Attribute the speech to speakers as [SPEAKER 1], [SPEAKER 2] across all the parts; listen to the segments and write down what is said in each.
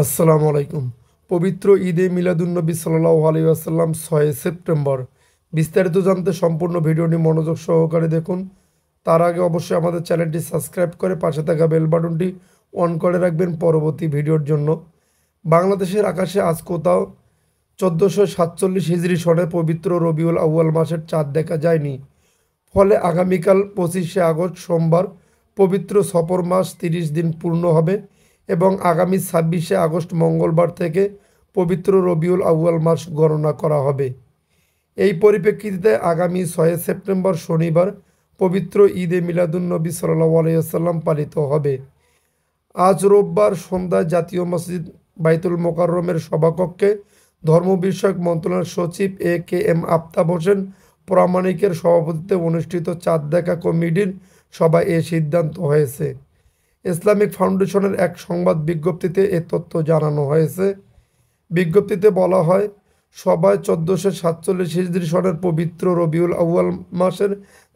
[SPEAKER 1] আসসালামু আলাইকুম। পবিত্র ঈদে মিলাদুন্নবী সাল্লাল্লাহু আলাইহি ওয়াসাল্লাম 6 সেপ্টেম্বর। বিস্তারিত জানতে সম্পূর্ণ ভিডিওটি মনোযোগ সহকারে দেখুন। তার আগে অবশ্যই আমাদের চ্যানেলটি সাবস্ক্রাইব করে পাশে থাকা বেল বাটনটি অন করে রাখবেন পরবর্তী ভিডিওর জন্য। বাংলাদেশের আকাশে আজ কোথাও 1447 হিজরি সনে পবিত্র রবিউল আউয়াল মাসের চাঁদ দেখা যায়নি। ফলে আগামীকাল 25শে আগস্ট সোমবার পবিত্র সফর মাস 30 দিন পূর্ণ হবে এবং আগামী 26শে আগস্ট মঙ্গলবার থেকে পবিত্র রবিউল আউয়াল মাস গণনা করা হবে। এই পরিপ্রেক্ষিতে আগামী 6 সেপ্টেম্বর শনিবার পবিত্র ঈদে মিলাদুন্নবী সাল্লাল্লাহু আলাইহি ওয়াসাল্লাম পালিত হবে। আজ রোববার সন্ধ্যায় জাতীয় মসজিদ বাইতুল মোকাররমের সভাকক্ষে ধর্ম বিষয়ক মন্ত্রণালয়ের সচিব এ.কে.এম. আফতাব হোসেন প্রামাণিকের সভাপতিত্বে অনুষ্ঠিত চাঁদ দেখা কমিটির সভায় এ সিদ্ধান্ত হয়েছে। ইসলামিক ফাউন্ডেশনের এক সংবাদ বিজ্ঞপ্তিতে এ তথ্য জানানো হয়েছে। বিজ্ঞপ্তিতে বলা হয়, সভায় 1447 হিজরি সনের পবিত্র রবিউল আউয়াল মাসের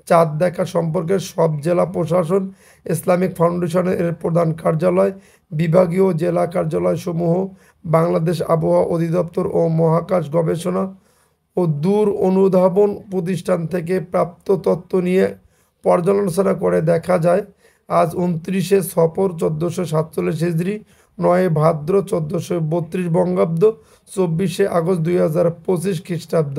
[SPEAKER 1] চাঁদ দেখা সম্পর্কে সব জেলা প্রশাসন, ইসলামিক ফাউন্ডেশনের এর প্রধান কার্যালয়, বিভাগীয় জেলা কার্যালয়সমূহ, বাংলাদেশ আবহাওয়া অধিদপ্তর ও মহাকাশ গবেষণা ও দূর অনুধাবন প্রতিষ্ঠান থেকে প্রাপ্ত তথ্য নিয়ে পর্যালোচনা করে দেখা যায়, আজ 29শে সফর 1447 হিজরি, 9 ভাদ্র 1432 বঙ্গাব্দ, 24শে আগস্ট 2025 খ্রিস্টাব্দ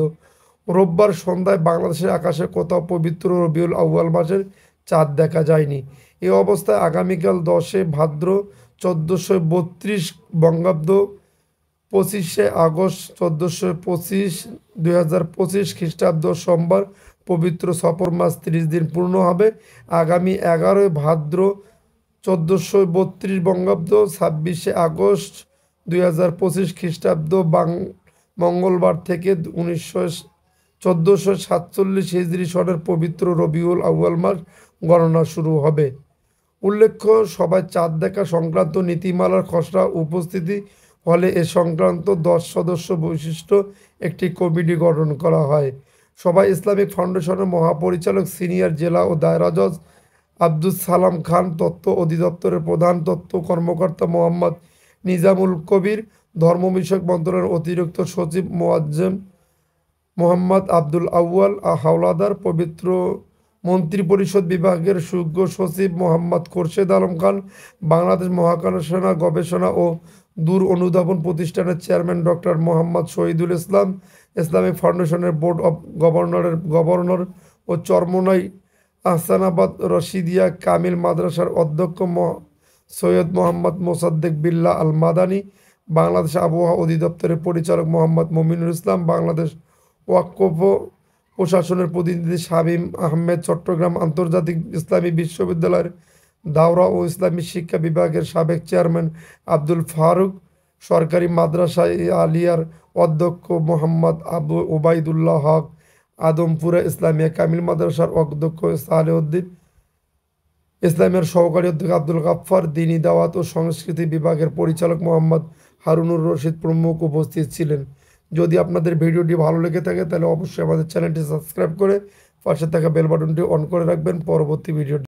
[SPEAKER 1] রোববার সন্ধ্যায় বাংলাদেশের আকাশে কোথাও পবিত্র রবিউল আউয়াল মাসের চাঁদ দেখা যায়নি। এ অবস্থায় আগামীকাল 10শে ভাদ্র 1432 বঙ্গাব্দ, 25শে আগস্ট 2025 খ্রিস্টাব্দ সোমবার পবিত্র সফর মাস 30 দিন পূর্ণ হবে। আগামী 11 ভাদ্র 1432 বঙ্গাব্দ, 26শে আগস্ট 2025 খ্রিস্টাব্দ মঙ্গলবার থেকে 1447 হিজরি সনের পবিত্র রবিউল আউয়াল মাস গণনা শুরু হবে। উল্লেখ্য, সবাই চাঁদ দেখা সংক্রান্ত নীতিমালার খসড়া উপস্থিতি হলে এ সংক্রান্ত 10 সদস্য বিশিষ্ট একটি কমিটি গঠন করা হয়। সভায় ইসলামিক ফাউন্ডেশনের মহাপরিচালক সিনিয়র জেলা ও দায়রা জজ আব্দুস সালাম খান, তথ্য অধিদপ্তরের প্রধান তথ্য কর্মকর্তা মোহাম্মদ নিজামুল কবির, ধর্ম বিষয়ক মন্ত্রণালয়ের অতিরিক্ত সচিব মোয়াজ্জেম মোহাম্মদ আব্দুল আউয়াল হাওলাদার, পবিত্র মন্ত্রিপরিষদ বিভাগের যুগ্ম সচিব মোহাম্মদ খোরশেদ আলম খান, বাংলাদেশ মহাকাশ গবেষণা ও দূর অনুধাবন প্রতিষ্ঠানের chairman doctor Mohammad Shahidul Islam, Islamic ফাউন্ডেশনের বোর্ড অব গভর্নর ও চরমোনাই আহসানাবাদ রশিদিয়া কামিল মাদ্রাসার অধ্যক্ষ সৈয়দ মোহাম্মদ মোসাদ্দেক বিল্লাহ আল মাদানী, বাংলাদেশ আবহাওয়া অধিদপ্তরের পরিচালক মোহাম্মদ মমিনুল ইসলাম, বাংলাদেশ ওয়াকফ প্রশাসনের প্রতিনিধি শামীম আহমেদ, চট্টগ্রাম আন্তর্জাতিক ইসলামী বিশ্ববিদ্যালয়ের দাওরা ও ইসলামী শিক্ষা বিভাগের সাবেক চেয়ারম্যান আব্দুল ফারুক, সরকারি মাদ্রাসা আলিয়ার অধ্যক্ষ মোহাম্মদ আবু ওবায়দুল্লাহ হক, আদমপুরা ইসলামিয়া কামিল মাদ্রাসার অধ্যক্ষ সালেউদ্দিন, ইসলামের সহকারী অধ্যক্ষ আব্দুল গাফফার, দ্বীনি দাওয়াত ও সংস্কৃতি বিভাগের পরিচালক মোহাম্মদ হারুনুর রশিদ প্রমুখ উপস্থিত ছিলেন। যদি আপনাদের ভিডিওটি ভালো লেগে থাকে তাহলে অবশ্যই আমাদের চ্যানেলটি সাবস্ক্রাইব করে পাশে থাকা বেল বাটনটি অন করে রাখবেন পরবর্তী ভিডিও